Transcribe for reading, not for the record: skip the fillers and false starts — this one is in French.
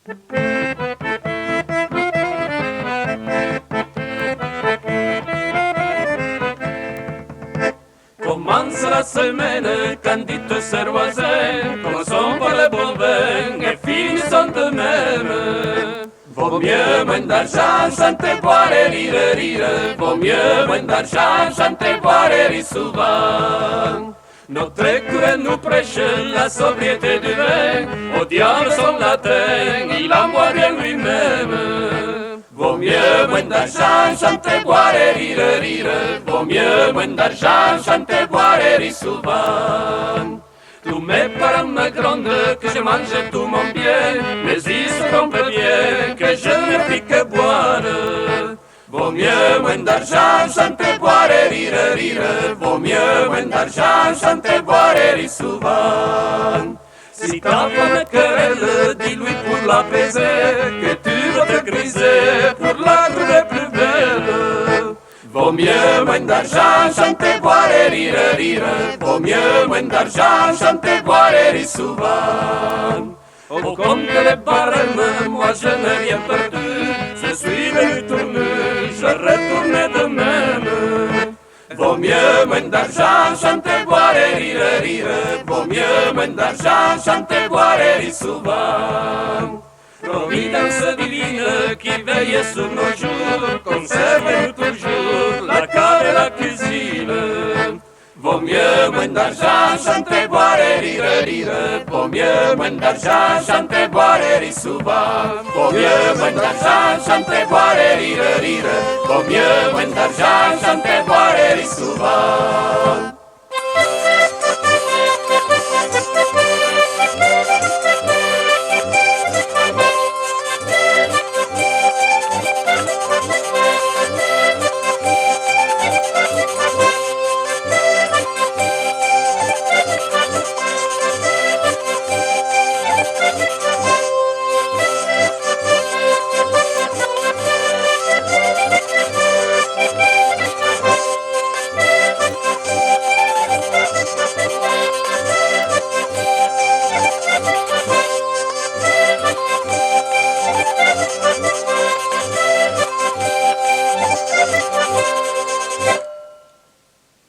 Commence la semaine quand dit se voisin, commençons par le bon vin et finissons de même. Vaut mieux moins d'argent, chanter, boire et rire, rire. Vaut mieux moins d'argent, chanter, boire et rire souvent. Notre curé nous prêche la sobriété du vin, au diable son latin, il en boit bien lui-même. Vaut mieux moins d'argent, chanter, boire et rire, rire. Vaut mieux moins d'argent, chanter, boire et rire souvent. Tous mes parents me grondent que je mange tout mon bien, mais ils se trompent bien que je ne puis que boire. Vaut mieux moins d'argent, chanter, boire et rire, rire. Vaut mieux moins d'argent, chanter, boire et rire souvent. Si ta femme querelle, dis-lui pour l'apaiser, que tu vas te griser pour la trouver plus belle. Vaut mieux moins d'argent, chanter, boire et rire, rire. Vaut mieux moins d'argent, chanter, boire et rire souvent. Au compte les barèmes, moi je n'ai rien perdu. Je suis venu tourner, je retourne de même. Vaut mieux moins d'argent, chanter, boire et rire, rire. Vaut mieux moins d'argent, chanter, boire et rire souvent. Providence divine qui veille sur nos jours, conserve-nous toujours la cave et la cuisine. Vaut mieux moins d'argent, chanter, boire et rire, rire. Vaut mieux moins d'argent, chanter, boire et rire souvent. Vaut mieux moins d'argent, chanter, boire et rire, rire. Vaut mieux moins d'argent, chanter, boire et rire souvent.